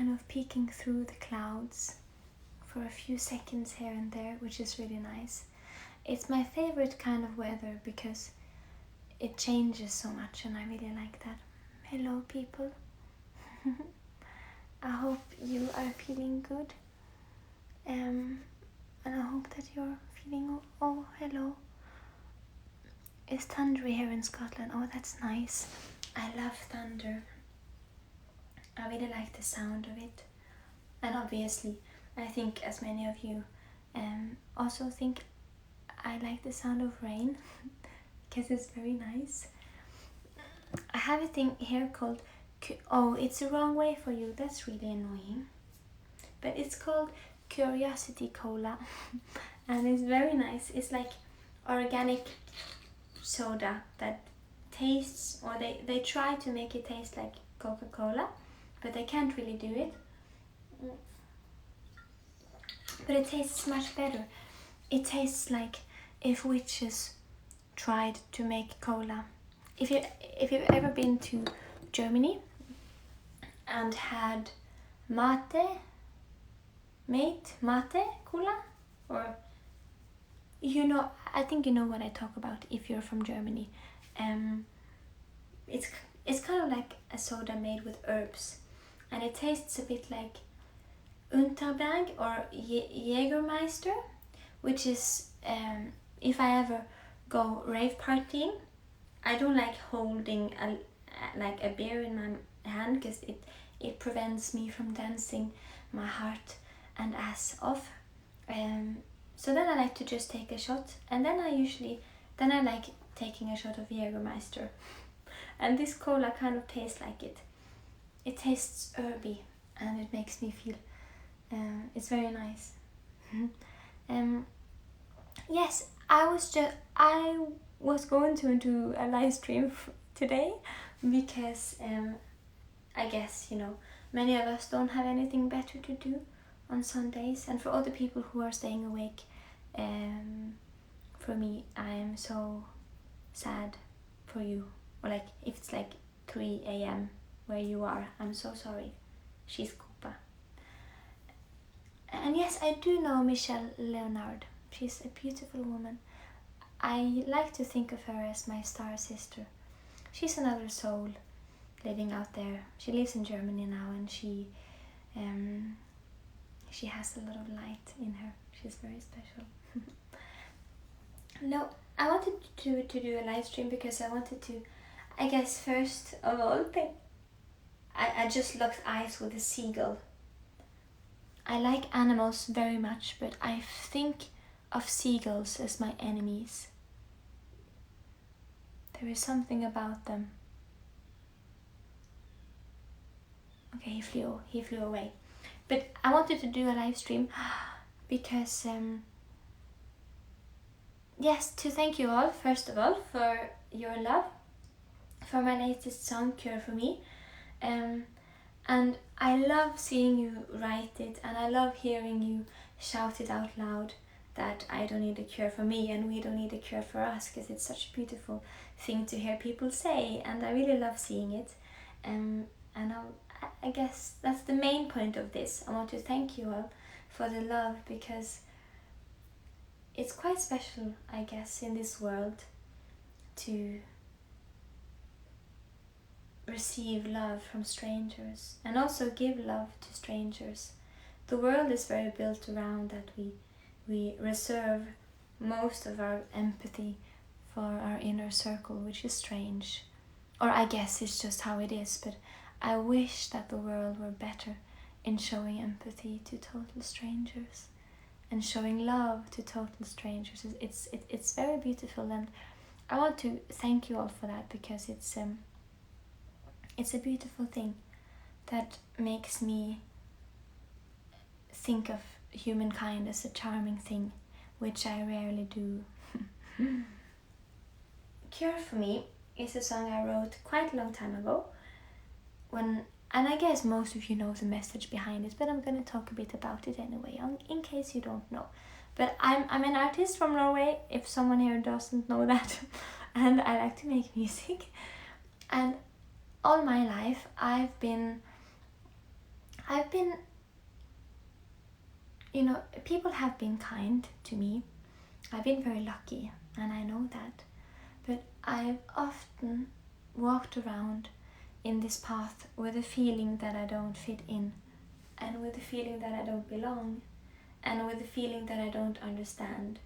kind of peeking through the clouds for a few seconds here and there, which is really nice. It's my favorite kind of weather because it changes so much and I really like that. Hello people. I hope you are feeling good. And I hope that you're feeling, oh hello. It's thundery here in Scotland. Oh, that's nice. I love thunder. I really like the sound of it. And obviously, I think as many of you also think I like the sound of rain because it's very nice. I have a thing here called, oh, it's the wrong way for you. That's really annoying. But it's called Curiosity Cola and it's very nice. It's like organic soda that tastes, or they try to make it taste like Coca-Cola, but they can't really do it. But it tastes much better. It tastes like if witches tried to make cola. If you've ever been to Germany and had mate cola, or you know, I think you know what I talk about if you're from Germany. It's kind of like a soda made with herbs, and it tastes a bit like Unterberg or Jägermeister, which is if I ever go rave partying, I don't like holding a beer in my hand because it prevents me from dancing my heart and ass off. So then I like to just take a shot, and then I like taking a shot of Jägermeister. And this cola kind of tastes like it. It tastes herby and it makes me feel, it's very nice. Yes, I was going to do a live stream today because I guess, you know, many of us don't have anything better to do on Sundays, and for all the people who are staying awake, for me, I am so sad for you. Or like if it's like 3 a.m. where you are, I'm so sorry. She's Koopa. And yes, I do know Michelle Leonard. She's a beautiful woman. I like to think of her as my star sister. She's another soul living out there. She lives in Germany now, and she has a lot of light in her. She's very special. No, I wanted to do a live stream because I wanted to, I guess first of all, I just locked eyes with a seagull. I like animals very much, but I think of seagulls as my enemies. There is something about them. Okay, he flew away. But I wanted to do a live stream because, yes, to thank you all, first of all, for your love, for my latest song, Cure for Me. And I love seeing you write it, and I love hearing you shout it out loud that I don't need a cure for me and we don't need a cure for us, because it's such a beautiful thing to hear people say, and I really love seeing it. And I guess that's the main point of this. I want to thank you all for the love, because it's quite special, I guess, in this world to receive love from strangers and also give love to strangers. The world is very built around that we reserve most of our empathy for our inner circle, which is strange. Or I guess it's just how it is, but I wish that the world were better in showing empathy to total strangers and showing love to total strangers. It's very beautiful, and I want to thank you all for that, because it's a beautiful thing that makes me think of humankind as a charming thing, which I rarely do. Cure for Me is a song I wrote quite a long time ago, and I guess most of you know the message behind it, but I'm going to talk a bit about it anyway, in case you don't know. But I'm an artist from Norway, if someone here doesn't know that, and I like to make music. And all my life I've been I've been, people have been kind to me. I've been very lucky, and I know that. But I've often walked around in this path with a feeling that I don't fit in, and with the feeling that I don't belong, and with the feeling that I don't understand,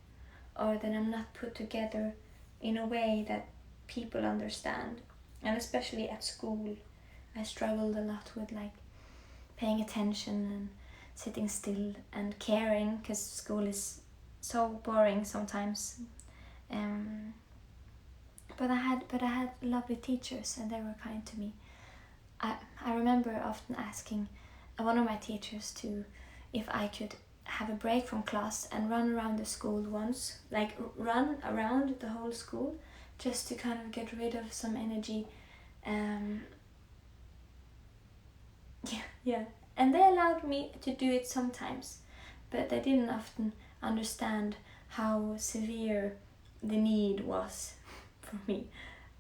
or that I'm not put together in a way that people understand. And especially at school, I struggled a lot with like paying attention and sitting still and caring, because school is so boring sometimes. But I had lovely teachers, and they were kind to me. I remember often asking one of my teachers if I could have a break from class and run around the school once, like run around the whole school, just to kind of get rid of some energy. Yeah. And they allowed me to do it sometimes, but they didn't often understand how severe the need was for me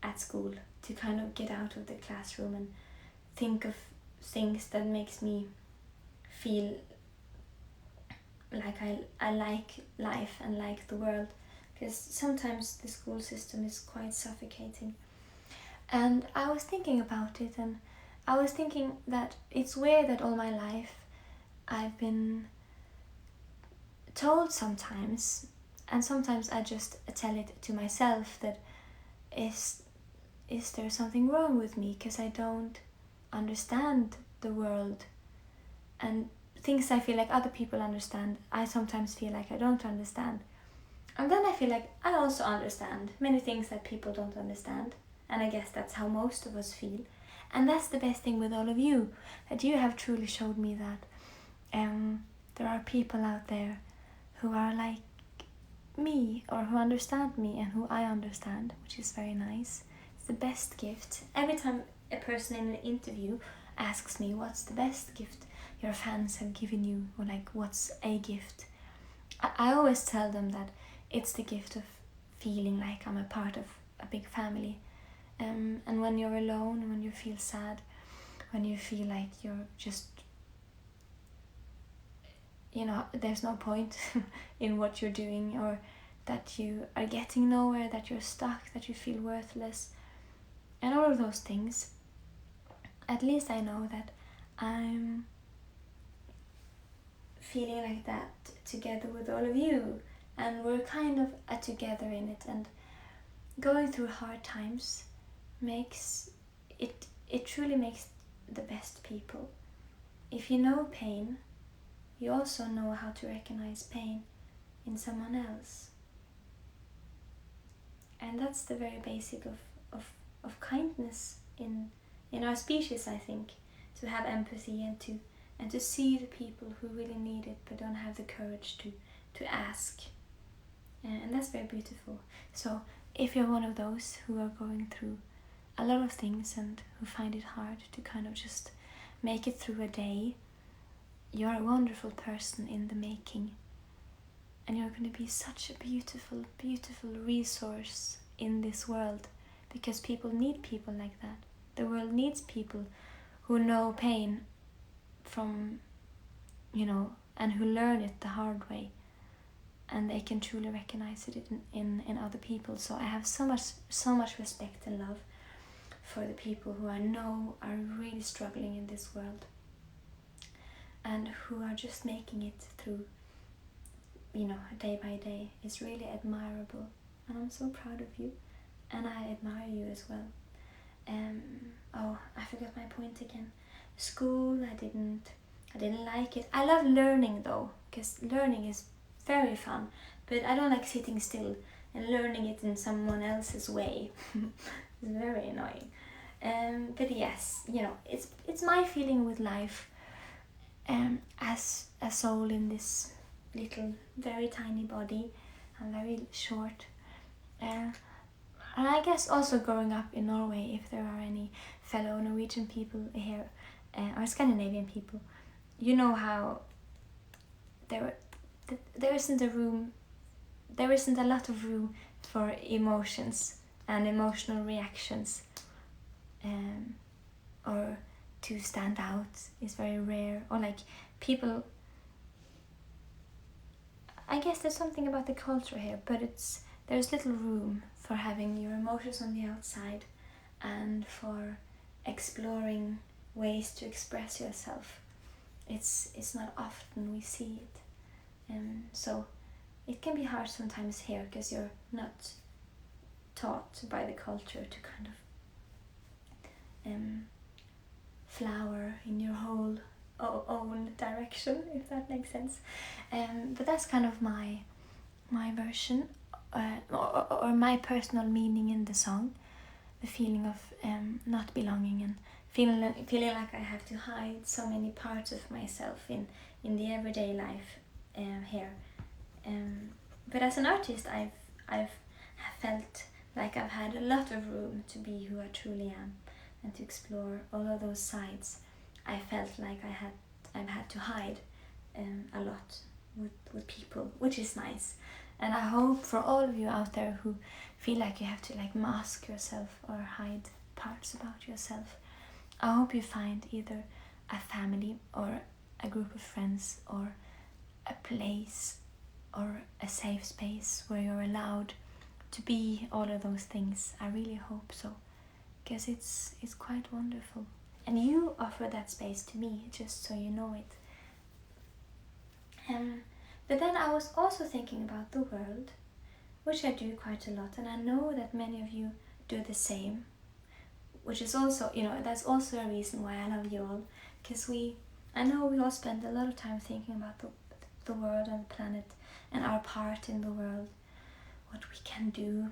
at school to kind of get out of the classroom and think of things that makes me feel like I like life and like the world, because sometimes the school system is quite suffocating. And I was thinking about it, and I was thinking that it's weird that all my life I've been told sometimes, and sometimes I just tell it to myself, that is there something wrong with me because I don't understand the world, and things I feel like other people understand, I sometimes feel like I don't understand. And then I feel like I also understand many things that people don't understand, and I guess that's how most of us feel. And that's the best thing with all of you, that you have truly showed me that there are people out there who are like me, or who understand me and who I understand, which is very nice. It's the best gift. Every time a person in an interview asks me what's the best gift your fans have given you, or like what's a gift, I always tell them that it's the gift of feeling like I'm a part of a big family. And when you're alone, when you feel sad, when you feel like you're just, there's no point in what you're doing, or that you are getting nowhere, that you're stuck, that you feel worthless, and all of those things, at least I know that I'm feeling like that together with all of you, and we're kind of together in it. And going through hard times makes it truly makes the best people. If you know pain, you also know how to recognize pain in someone else. And that's the very basic of kindness in our species, I think, to have empathy and to see the people who really need it but don't have the courage to ask. And that's very beautiful. So if you're one of those who are going through a lot of things and who find it hard to kind of just make it through a day, you're a wonderful person in the making. And you're going to be such a beautiful, beautiful resource in this world, because people need people like that. The world needs people who know pain from, and who learn it the hard way, and they can truly recognize it in other people. So I have so much respect and love for the people who I know are really struggling in this world, and who are just making it through, day by day. Is really admirable, and I'm so proud of you, and I admire you as well. I forgot my point again. School, I didn't like it. I love learning though, because learning is very fun, but I don't like sitting still and learning it in someone else's way. It's very annoying. But yes, it's my feeling with life, as a soul in this little, very tiny body, and very short. And I guess also growing up in Norway, if there are any fellow Norwegian people here, or Scandinavian people, you know how there isn't a lot of room for emotions and emotional reactions, or to stand out is very rare, or like people, I guess there's something about the culture here, but there's little room for having your emotions on the outside and for exploring ways to express yourself. It's not often we see it, so it can be hard sometimes here because you're not taught by the culture to kind of flower in your whole own direction, if that makes sense. But that's kind of my version, or my personal meaning in the song. The feeling of not belonging and feeling like I have to hide so many parts of myself in the everyday life here. But as an artist, I've felt like I've had a lot of room to be who I truly am and to explore all of those sides. I felt like I've had to hide a lot with people, which is nice. And I hope for all of you out there who feel like you have to like mask yourself or hide parts about yourself, I hope you find either a family or a group of friends or a place or a safe space where you're allowed to be all of those things. I really hope so, because it's quite wonderful. And you offer that space to me, just so you know it. But then I was also thinking about the world, which I do quite a lot, and I know that many of you do the same, which is also, that's also a reason why I love you all, because I know we all spend a lot of time thinking about the world and the planet and our part in the world, what we can do,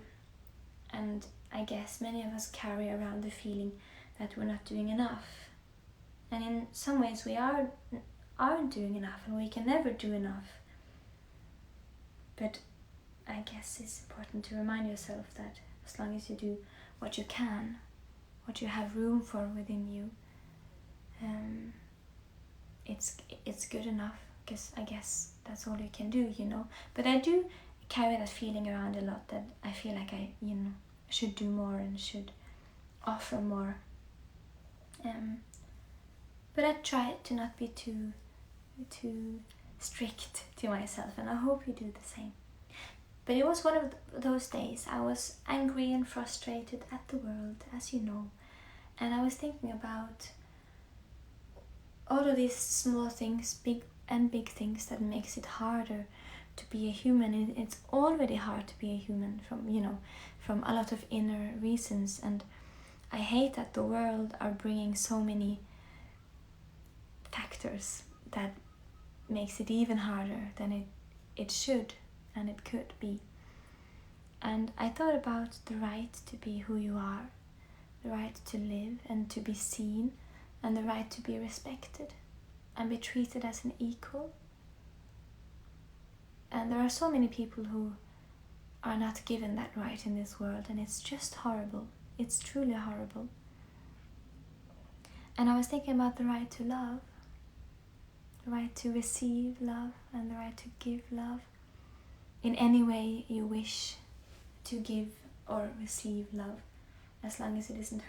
and I guess many of us carry around the feeling that we're not doing enough, and in some ways we aren't doing enough, and we can never do enough. But I guess it's important to remind yourself that as long as you do what you can, what you have room for within you, it's good enough, because I guess that's all you can do, But I do carry that feeling around a lot, that I feel like I, should do more and should offer more. But I try to not be too strict to myself, and I hope you do the same. But it was one of those days I was angry and frustrated at the world, as you know, and I was thinking about all of these small things, big things, that makes it harder to be a human. It's already hard to be a human from a lot of inner reasons, and I hate that the world are bringing so many factors that makes it even harder than it should and it could be. And I thought about the right to be who you are, the right to live and to be seen, and the right to be respected and be treated as an equal. And there are so many people who are not given that right in this world, and it's just horrible. It's truly horrible. And I was thinking about the right to love, the right to receive love, and the right to give love in any way you wish to give or receive love, as long as it isn't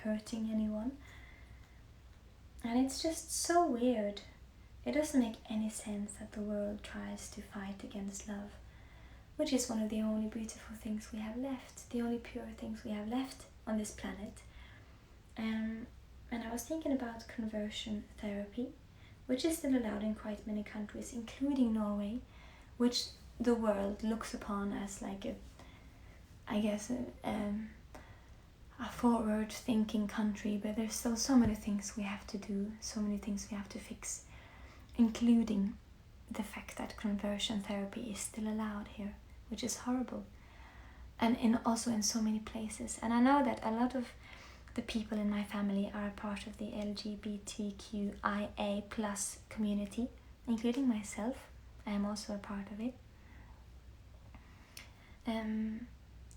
hurting anyone. And it's just so weird. It doesn't make any sense that the world tries to fight against love, which is one of the only beautiful things we have left, the only pure things we have left on this planet. And I was thinking about conversion therapy, which is still allowed in quite many countries, including Norway, which the world looks upon as like a forward-thinking country, but there's still so many things we have to do, so many things we have to fix, including the fact that conversion therapy is still allowed here, which is horrible, and also in so many places. And I know that a lot of the people in my family are a part of the LGBTQIA+ community, including myself. I am also a part of it.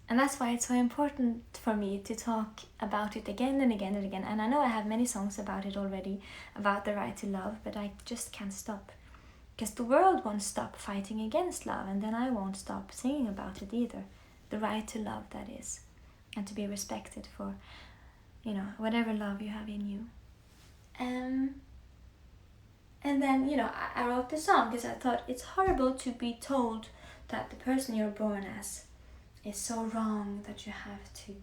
And that's why it's so important for me to talk about it again and again and again. And I know I have many songs about it already, about the right to love, but I just can't stop. Because the world won't stop fighting against love, and then I won't stop singing about it either. The right to love, that is. And to be respected for, whatever love you have in you. And then, I wrote the song because I thought it's horrible to be told that the person you're born as is so wrong that you have to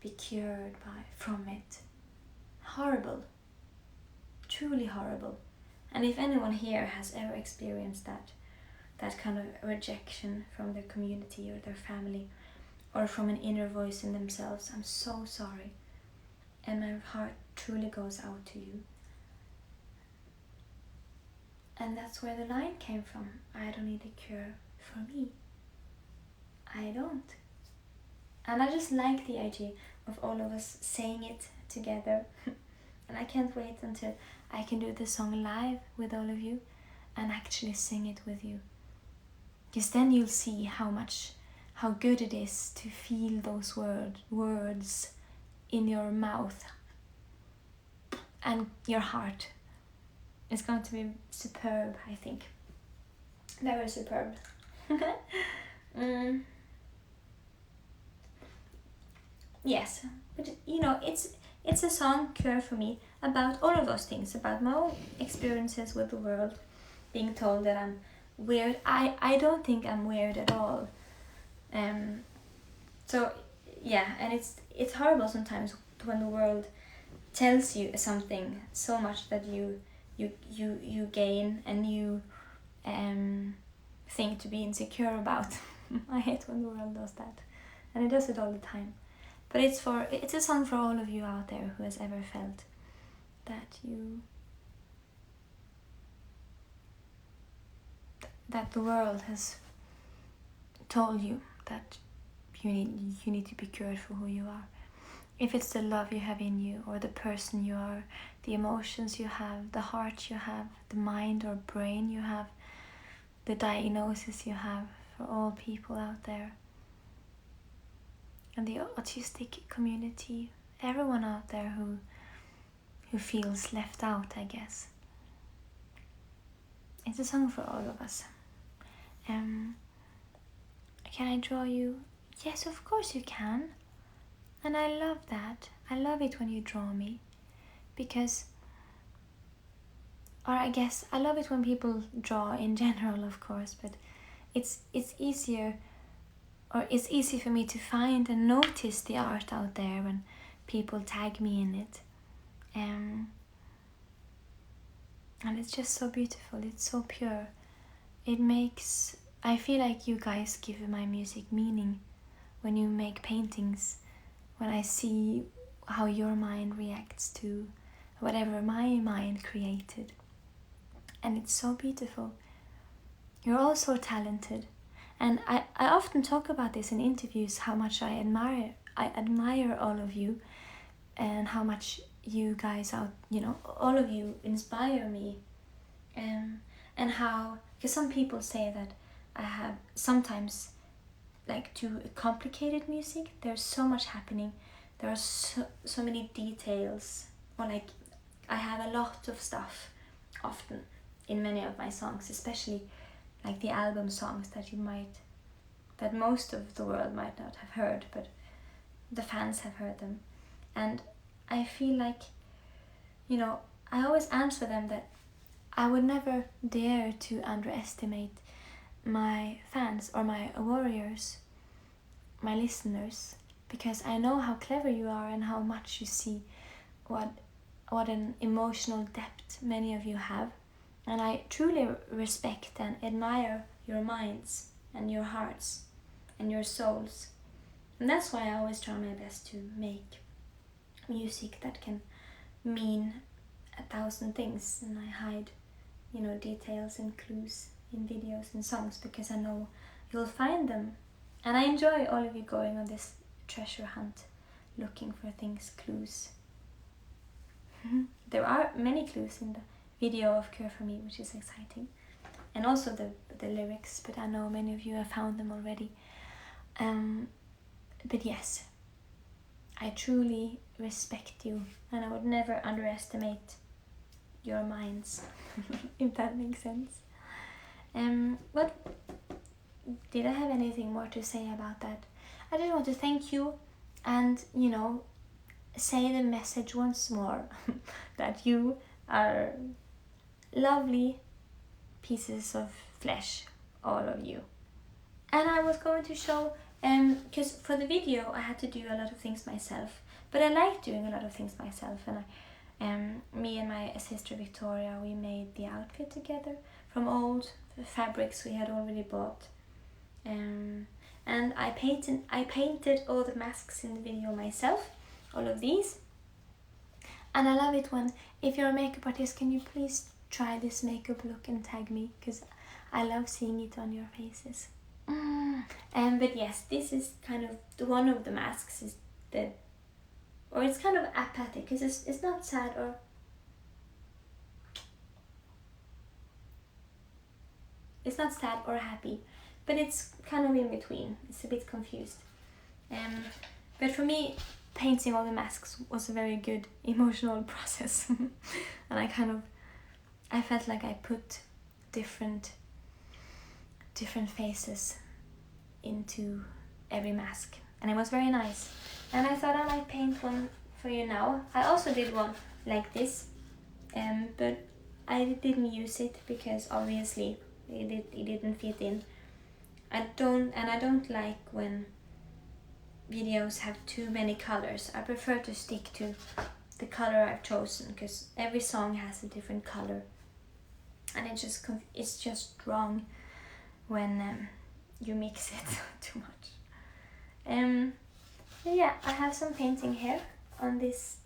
be cured from it. Horrible. Truly horrible. And if anyone here has ever experienced that kind of rejection from their community or their family, or from an inner voice in themselves, I'm so sorry. And my heart truly goes out to you. And that's where the line came from. I don't need a cure for me. I don't. And I just like the idea of all of us saying it together. And I can't wait until I can do the song live with all of you and actually sing it with you. Because then you'll see how good it is to feel those words in your mouth and your heart. It's going to be superb, I think. Very superb. Yes, but it's a song, Cure for Me, about all of those things, about my own experiences with the world, being told that I'm weird. I don't think I'm weird at all. So yeah, and it's horrible sometimes when the world tells you something so much that you gain and you think to be insecure about. I hate when the world does that, and it does it all the time. But it's a song for all of you out there who has ever felt that the world has told you that you need to be cured for who you are. If it's the love you have in you, or the person you are, the emotions you have, the heart you have, the mind or brain you have, the diagnosis you have, for all people out there, and the autistic community, everyone out there who feels left out, I guess. It's a song for all of us. Can I draw you? Yes, of course you can. And I love that. I love it when you draw me. I guess I love it when people draw in general, of course, but it's easier, or it's easy for me to find and notice the art out there when people tag me in it. And it's just so beautiful, it's so pure. I feel like you guys give my music meaning when you make paintings, when I see how your mind reacts to whatever my mind created. And it's so beautiful. You're all so talented. And I often talk about this in interviews, how much I admire all of you, and how much you guys all of you inspire me. And how, because some people say that I have sometimes too complicated music. There's so much happening. There are so many details, or I have a lot of stuff often in many of my songs, especially the album songs that most of the world might not have heard, but the fans have heard them. And I feel like, I always answer them that I would never dare to underestimate my fans or my warriors, my listeners, because I know how clever you are and how much you see what an emotional depth many of you have. And I truly respect and admire your minds and your hearts and your souls. And that's why I always try my best to make music that can mean 1,000 things, and I hide, details and clues in videos and songs, because I know you'll find them. And I enjoy all of you going on this treasure hunt, looking for things, clues. There are many clues in the video of Cure for Me, which is exciting, and also the lyrics, but I know many of you have found them already. But yes, I truly respect you, and I would never underestimate your minds, if that makes sense. But did I have anything more to say about that? I just want to thank you and, say the message once more that you are lovely pieces of flesh, all of you. And I was going to show, because for the video I had to do a lot of things myself, but I like doing a lot of things myself, and me and my sister Victoria, we made the outfit together from old fabrics we had already bought, and I painted all the masks in the video myself, all of these. And I love it when, if you're a makeup artist, can you please try this makeup look and tag me, because I love seeing it on your faces. But yes, this is kind of one of the masks is the, or it's kind of apathic, because it's not sad or happy, but it's kind of in between. It's a bit confused. But for me, painting all the masks was a very good emotional process. And I felt like I put different faces into every mask, and it was very nice. And I thought I might paint one for you now. I also did one like this, but I didn't use it because obviously it didn't fit in. I don't like when videos have too many colors. I prefer to stick to the color I've chosen, because every song has a different color, and it's just wrong when you mix it too much. Yeah, I have some painting here on this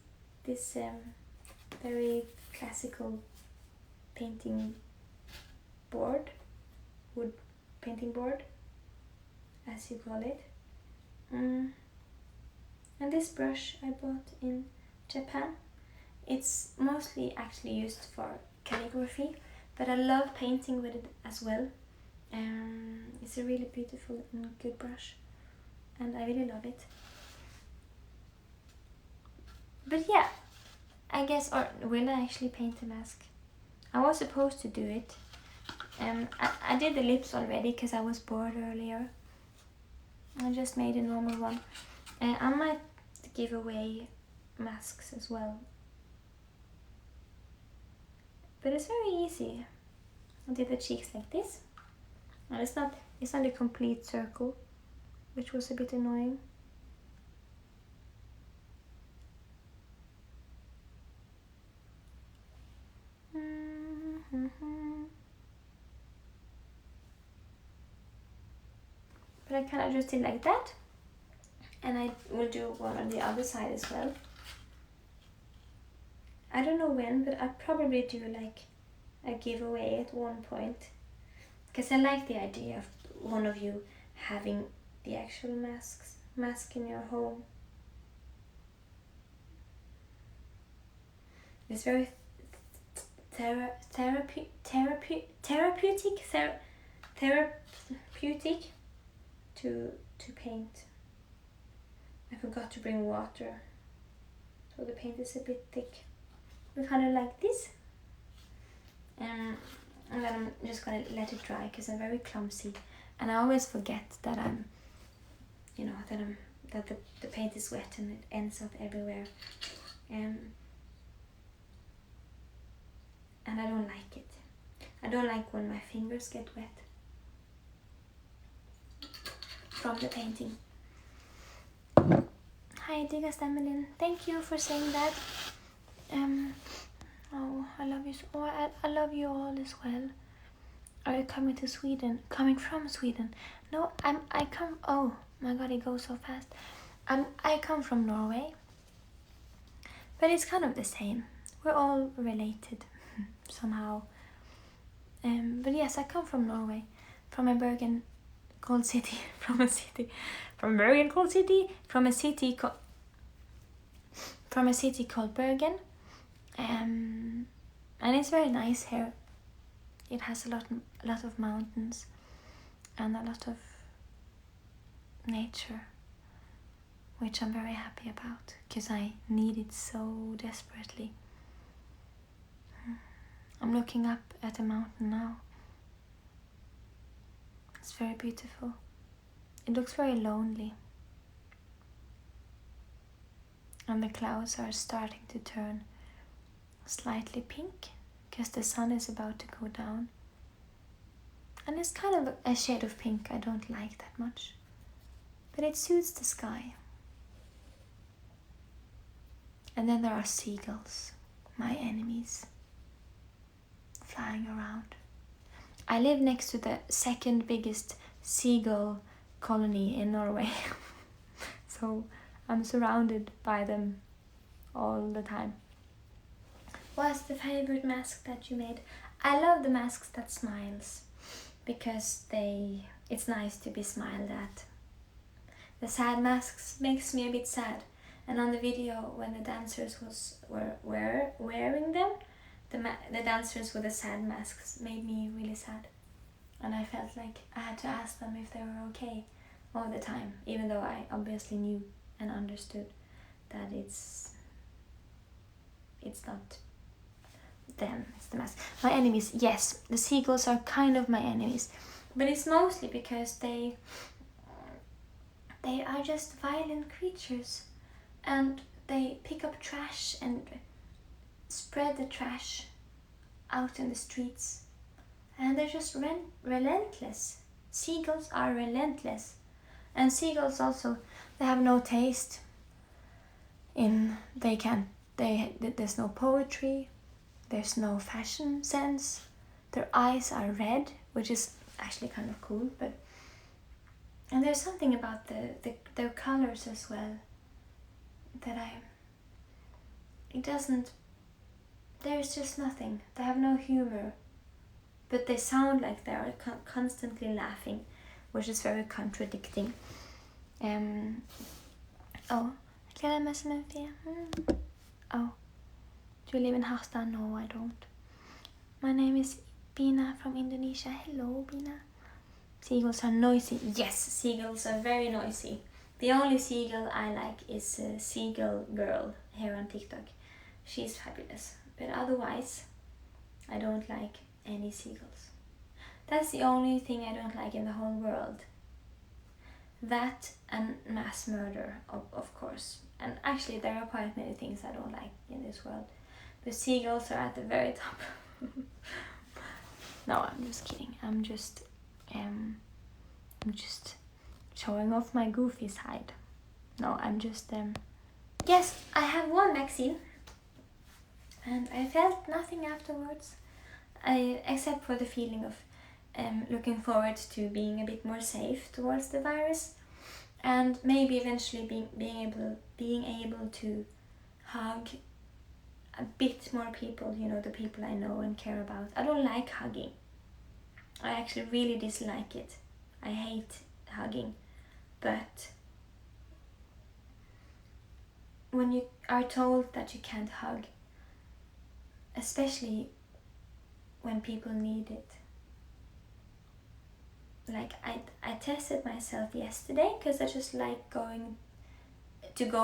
very classical painting board, wood painting board, as you call it. And this brush I bought in Japan. It's mostly actually used for calligraphy, but I love painting with it as well. It's a really beautiful and good brush, and I really love it. But yeah, I guess, or will I actually paint the mask? I was supposed to do it. I did the lips already because I was bored earlier. I just made a normal one. I might give away masks as well, but it's very easy. I did the cheeks like this, and it's not a complete circle, which was a bit annoying. But I kind of just did like that, and I will do one on the other side as well. I don't know when, but I'll probably do like a giveaway at one point, because I like the idea of one of you having the actual mask in your home. It's very therapeutic to paint. I forgot to bring water, so the paint is a bit thick. We kind of like this, and then I'm just gonna let it dry because I'm very clumsy, and I always forget that that the paint is wet and it ends up everywhere, and I don't like it. I don't like when my fingers get wet from the painting. Hi, Digga Stemmelin. Thank you for saying that. Oh, I love you. I love you all as well. Are you coming to Sweden? Coming from Sweden? No, I come. Oh my God, it goes so fast. I come from Norway, but it's kind of the same. We're all related somehow. But yes, I come from Norway, from a Bergen called city, from a city called Bergen, and it's very nice here. It has a lot of mountains and a lot of nature, which I'm very happy about because I need it so desperately. I'm looking up at a mountain now. It's very beautiful. It looks very lonely. And the clouds are starting to turn slightly pink because the sun is about to go down. And it's kind of a shade of pink I don't like that much. But it suits the sky. And then there are seagulls, my enemies, flying around. I live next to the second biggest seagull colony in Norway. So I'm surrounded by them all the time. What's the favorite mask that you made? I love the masks that smiles because it's nice to be smiled at. The sad masks makes me a bit sad. And on the video when the dancers were wearing them, the dancers with the sad masks made me really sad. And I felt like I had to ask them if they were okay all the time, even though I obviously knew and understood that it's not them, it's the mask. My enemies, yes, the seagulls are kind of my enemies, but it's mostly because they are just violent creatures, and they pick up trash and spread the trash out in the streets, and they're just relentless. Seagulls are relentless, and seagulls also, they have no taste. There's no poetry, there's no fashion sense. Their eyes are red, which is actually kind of cool, and there's something about their colors as well that there's just nothing. They have no humor, but they sound like they are constantly laughing, which is very contradicting. Oh, do you live in Harstad? No, I don't. My name is Bina from Indonesia. Hello, Bina. Seagulls are noisy. Yes, seagulls are very noisy. The only seagull I like is Seagull Girl here on TikTok. She's fabulous. But otherwise, I don't like any seagulls. That's the only thing I don't like in the whole world. That and mass murder, of course. And actually, there are quite many things I don't like in this world. The seagulls are at the very top. No, I'm just kidding. I'm just showing off my goofy side. No, I'm just yes, I have one vaccine, and I felt nothing afterwards, except for the feeling of looking forward to being a bit more safe towards the virus, and maybe eventually being able to hug a bit more people, the people I know and care about. I don't like hugging. I actually really dislike it. I hate hugging. But when you are told that you can't hug, especially when people need it. Like I tested myself yesterday because I just like go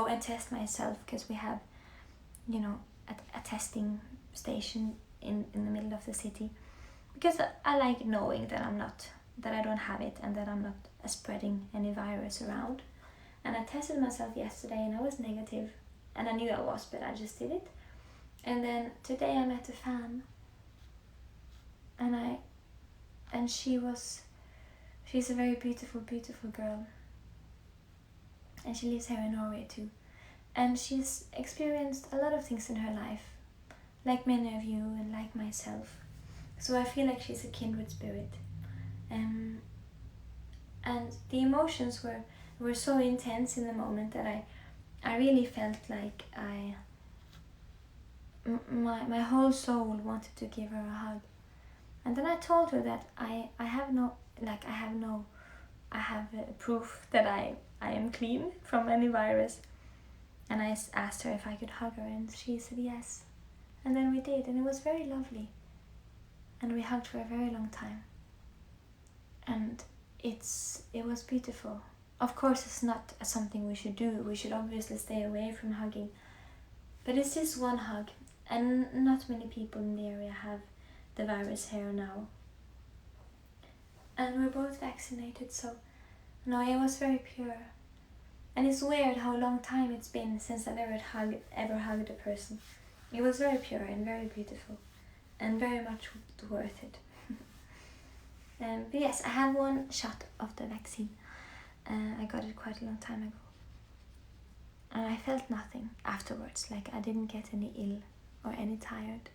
and test myself, because we have, a testing station in the middle of the city, because I like knowing that I don't have it, and that I'm not spreading any virus around. And I tested myself yesterday and I was negative, and I knew I was, but I just did it. And then today I met a fan, and she's a very beautiful girl, and she lives here in Norway too, and she's experienced a lot of things in her life, like many of you and like myself. So I feel like she's a kindred spirit. And the emotions were so intense in the moment that I really felt like my whole soul wanted to give her a hug. And then I told her that I have proof that I am clean from any virus. And I asked her if I could hug her, and she said yes. And then we did, and it was very lovely. And we hugged for a very long time. And it was beautiful. Of course, it's not something we should do. We should obviously stay away from hugging. But it's just one hug, and not many people in the area have the virus here now. And we're both vaccinated, so no, it was very pure. And it's weird how long time it's been since I've ever hugged a person. It was very pure and very beautiful and very much worth it. But yes, I had one shot of the vaccine. I got it quite a long time ago. And I felt nothing afterwards, like I didn't get any ill or any tired.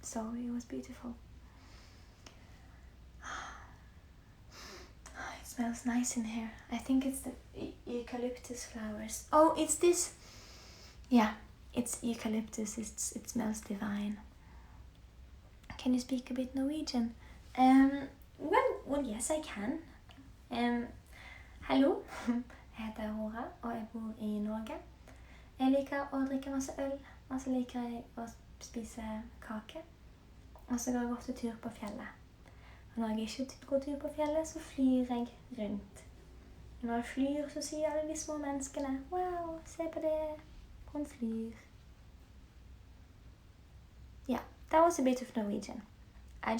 So it was beautiful. It smells nice in here. I think it's the eucalyptus flowers. Oh, it's this. Yeah, it's eucalyptus. It smells divine. Can you speak a bit Norwegian? Well, yes, I can. Hallo, jeg heter Aurora, og jeg bor i Norge. Jeg liker å drikke masse øl, og så liker jeg å spise kake. Og så går jeg ofte tur på fjellet. Og når jeg ikke går tur på fjellet, så flyr jeg rundt. Og når jeg flyr, så sier alle de små menneskene, wow, se på det, hun flyr. Yeah, that was a bit of Norwegian. I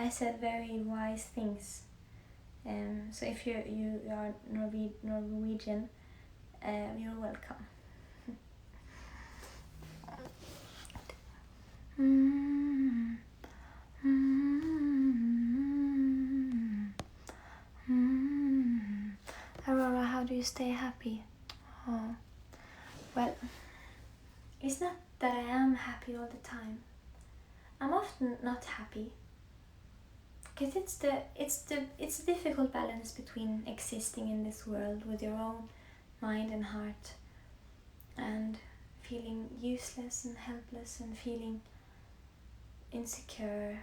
said very wise things. So if you are Norwegian, you're welcome. Aurora, how do you stay happy? Oh, well, it's not that I am happy all the time. I'm often not happy. Because it's a difficult balance between existing in this world with your own mind and heart and feeling useless and helpless and feeling insecure.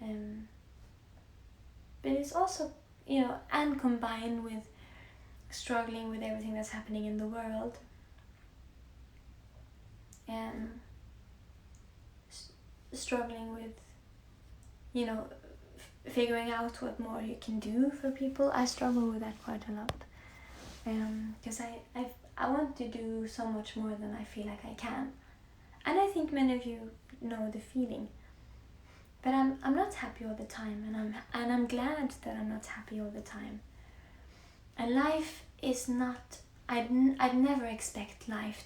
But it's also, and combined with struggling with everything that's happening in the world. Struggling with, figuring out what more you can do for people. I struggle with that quite a lot. Because I want to do so much more than I feel like I can. And I think many of you know the feeling. But I'm not happy all the time, and I'm glad that I'm not happy all the time. And life is not, I'd never expect life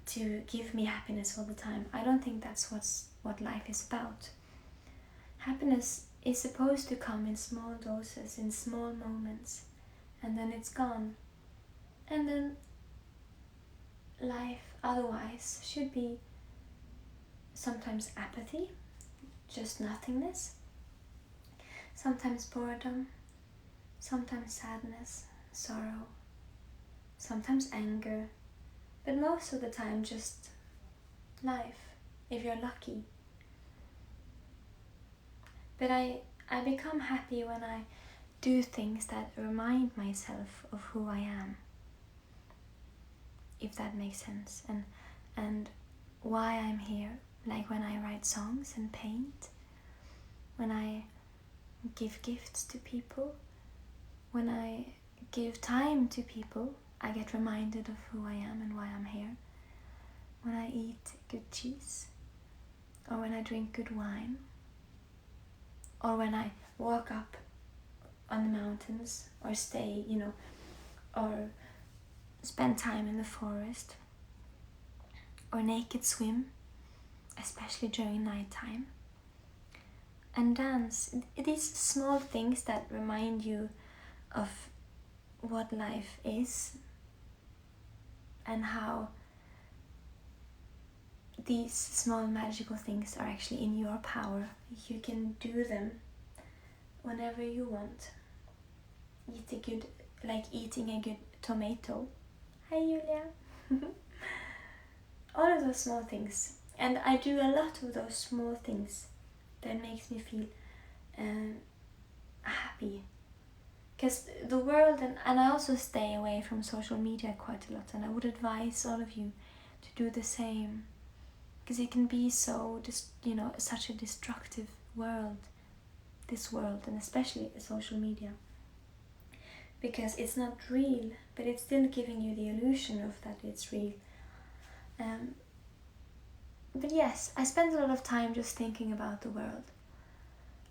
to give me happiness all the time. I don't think that's what life is about. Happiness is supposed to come in small doses, in small moments, and then it's gone. And then life otherwise should be sometimes apathy, just nothingness, sometimes boredom, sometimes sadness, sorrow, sometimes anger, but most of the time just life, if you're lucky. But I become happy when I do things that remind myself of who I am, if that makes sense, and why I'm here. Like when I write songs and paint, when I give gifts to people, when I give time to people, I get reminded of who I am and why I'm here. When I eat good cheese, or when I drink good wine, or when I walk up on the mountains, or stay, or spend time in the forest, or naked swim, especially during nighttime, and dance. These small things that remind you of what life is and how these small magical things are actually in your power. You can do them whenever you want. Like eating a good tomato. Hi Julia. All of those small things. And I do a lot of those small things that makes me feel happy. Because the world, and I also stay away from social media quite a lot, and I would advise all of you to do the same. Because it can be so, such a destructive world, this world, and especially social media. Because it's not real, but it's still giving you the illusion of that it's real. But yes, I spend a lot of time just thinking about the world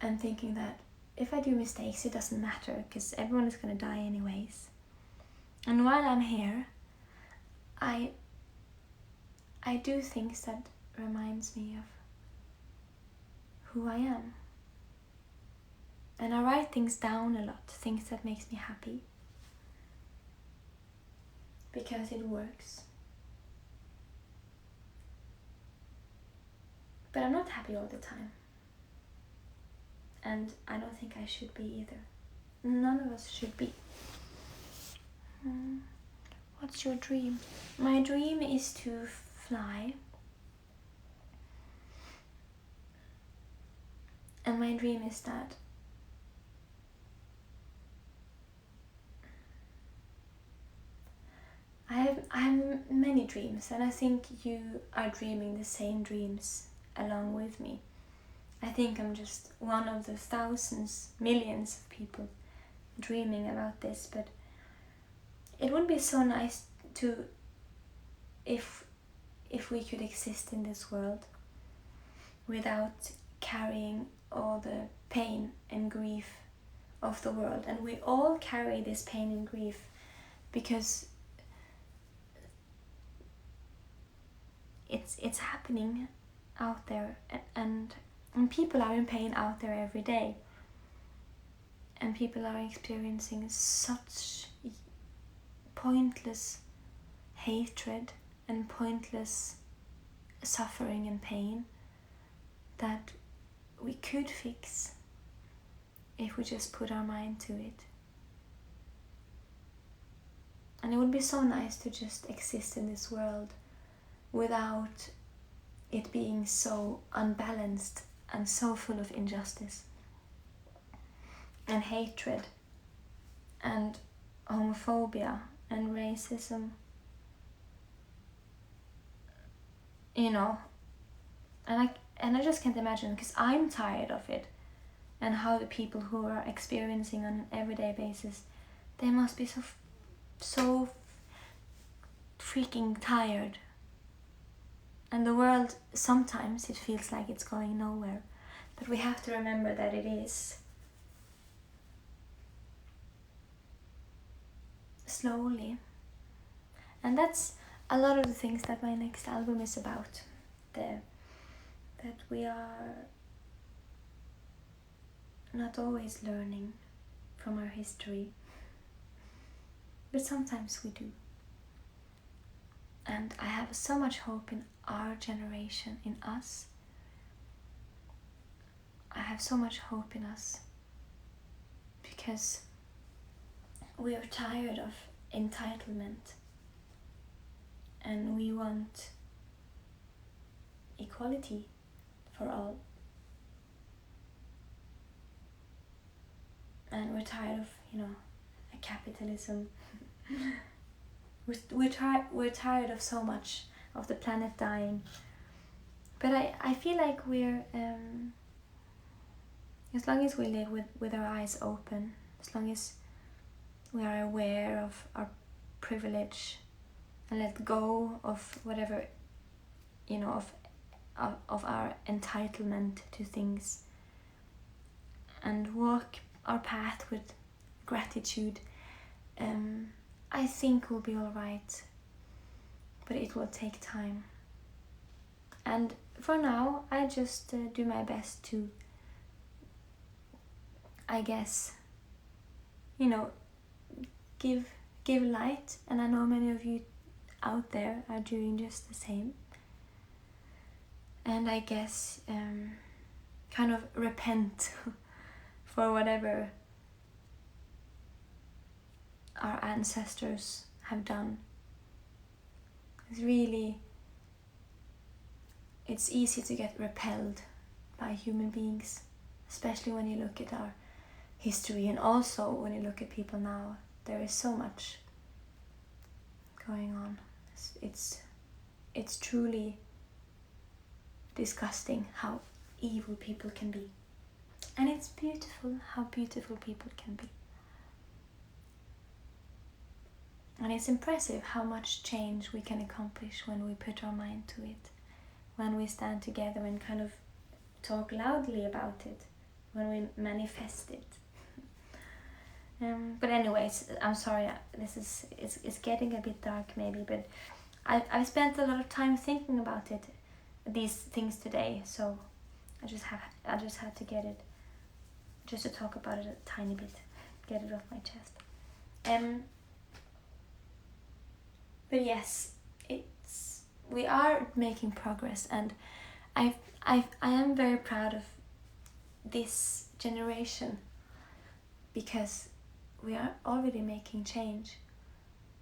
and thinking that if I do mistakes, it doesn't matter because everyone is going to die anyways. And while I'm here, I I do things that reminds me of who I am. And I write things down a lot, things that makes me happy. Because it works. But I'm not happy all the time. And I don't think I should be either. None of us should be. What's your dream? My dream is to fly. And my dream is that I have many dreams, and I think you are dreaming the same dreams along with me. I think I'm just one of the thousands, millions of people dreaming about this, but it would be so nice to, if we could exist in this world without carrying all the pain and grief of the world. And we all carry this pain and grief because it's happening out there, and people are in pain out there every day, and people are experiencing such pointless hatred and pointless suffering and pain that we could fix if we just put our mind to it. And it would be so nice to just exist in this world without it being so unbalanced and so full of injustice and hatred and homophobia and racism, you know. And I just can't imagine, because I'm tired of it, and how the people who are experiencing on an everyday basis, they must be so freaking tired. And the world, sometimes it feels like it's going nowhere, but we have to remember that it is. Slowly. And that's a lot of the things that my next album is about. That we are not always learning from our history, but sometimes we do. And I have so much hope in our generation, in us. I have so much hope in us because we are tired of entitlement, and we want equality for all. And we're tired of, a capitalism. We're tired of so much of the planet dying. But I feel like we're, as long as we live with our eyes open, as long as we are aware of our privilege and let go of whatever, of our entitlement to things, and walk our path with gratitude, I think we'll be all right. But it will take time. And for now, I just do my best to, I guess, give light. And I know many of you out there are doing just the same. And I guess kind of repent for whatever our ancestors have done. It's easy to get repelled by human beings, especially when you look at our history, and also when you look at people now. There is so much going on. It's truly disgusting how evil people can be. And it's beautiful how beautiful people can be. And it's impressive how much change we can accomplish when we put our mind to it, when we stand together and kind of talk loudly about it, when we manifest it. But anyways, I'm sorry, it's getting a bit dark maybe, but I've spent a lot of time thinking about these things today, so I just had to get it, just to talk about it a tiny bit, get it off my chest. But yes, we are making progress, and I am very proud of this generation, because we are already making change.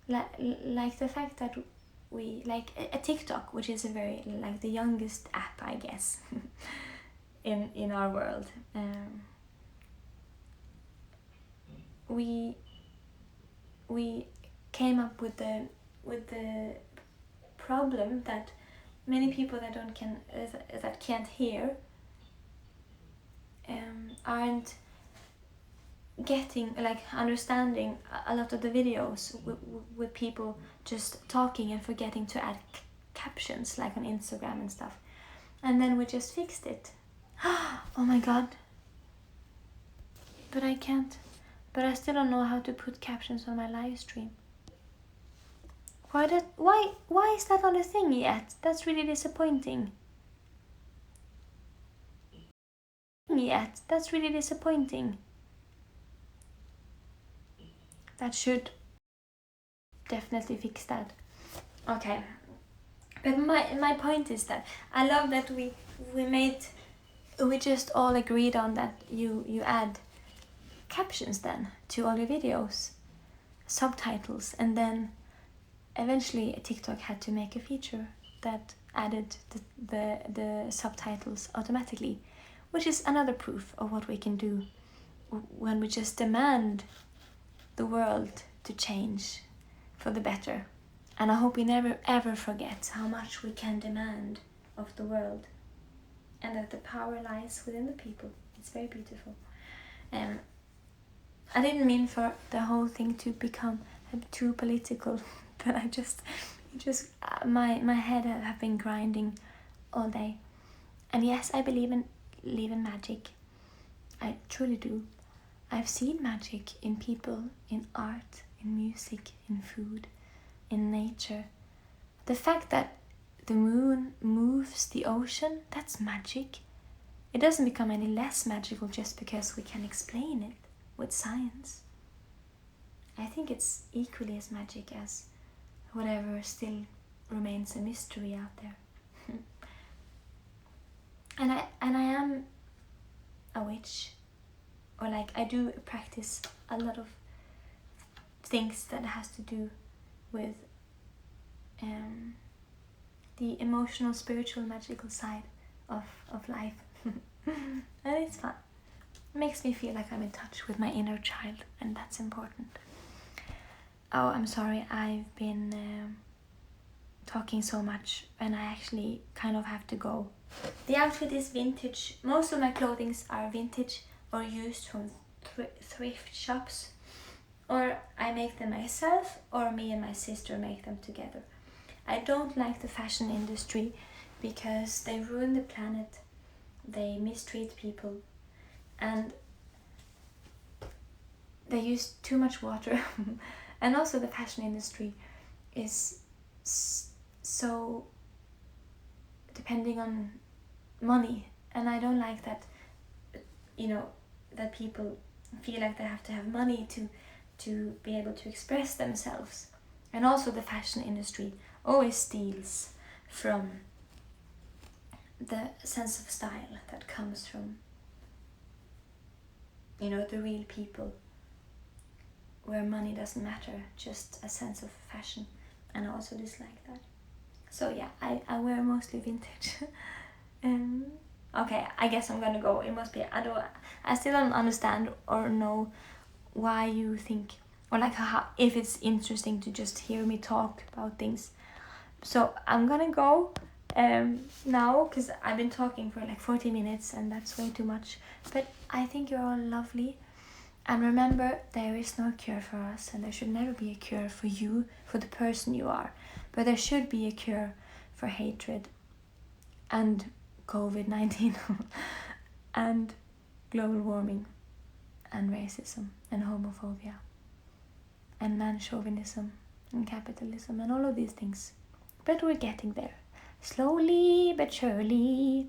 Like the fact that we like a TikTok, which is a very like the youngest app, I guess, in our world. We came up with the problem that many people that can't hear aren't getting, like, understanding a lot of the videos with people just talking and forgetting to add captions, like on Instagram and stuff. And then we just fixed it. Oh my god. But I can't. But I still don't know how to put captions on my live stream. Why is that not a thing yet? That's really disappointing. That's really disappointing. That should definitely fix that. Okay. But my point is that I love that we just all agreed on that you add captions then to all your videos, subtitles, and then eventually TikTok had to make a feature that added the subtitles automatically, which is another proof of what we can do when we just demand the world to change for the better. And I hope we never ever forget how much we can demand of the world, and that the power lies within the people. It's very beautiful. I didn't mean for the whole thing to become too political, but my head have been grinding all day. And yes, I believe in magic. I truly do. I've seen magic in people, in art, in music, in food, in nature. The fact that the moon moves the ocean, that's magic. It doesn't become any less magical just because we can explain it with science. I think it's equally as magic as whatever still remains a mystery out there. And I am a witch, or like I do practice a lot of things that has to do with the emotional, spiritual, magical side of life. And it's fun. It makes me feel like I'm in touch with my inner child, and that's important. Oh, I'm sorry, I've been talking so much, and I actually kind of have to go. The outfit is vintage. Most of my clothings are vintage or used from thrift shops, or I make them myself, or me and my sister make them together. I don't like the fashion industry because they ruin the planet, they mistreat people, and they use too much water. And also the fashion industry is so depending on money, and I don't like that, that people feel like they have to have money to be able to express themselves. And also the fashion industry always steals from the sense of style that comes from the real people, where money doesn't matter, just a sense of fashion. And I also dislike that. So yeah, I wear mostly vintage. Okay, I guess I'm gonna go. It must be, I still don't understand or know why you think, or like how, if it's interesting to just hear me talk about things. So I'm gonna go now, because I've been talking for like 40 minutes and that's way too much. But I think you're all lovely. And remember, there is no cure for us, and there should never be a cure for you, for the person you are. But there should be a cure for hatred and COVID-19 and global warming and racism and homophobia and man chauvinism and capitalism and all of these things. but we're getting there. Slowly but surely.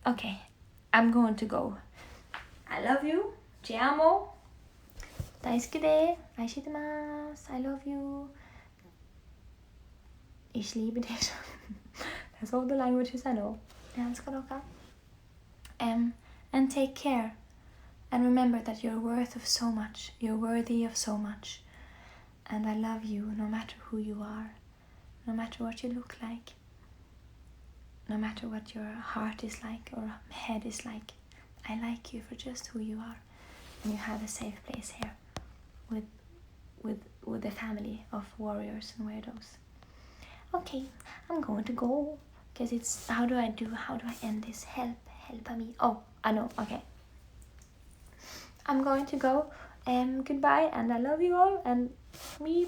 Okay, I'm going to go. I love you. Ti amo. Daisuke de. Aishitemasu. I love you. Ich liebe dich. That's all the languages I know. And take care. And remember that you're worth of so much. You're worthy of so much. And I love you no matter who you are. No matter what you look like. No matter what your heart is like or head is like. I like you for just who you are. And you have a safe place here. With the family of warriors and weirdos. Okay, I'm going to go. Because it's, how do I end this? Help me. Oh, I know, okay. I'm going to go. Goodbye, and I love you all. And me,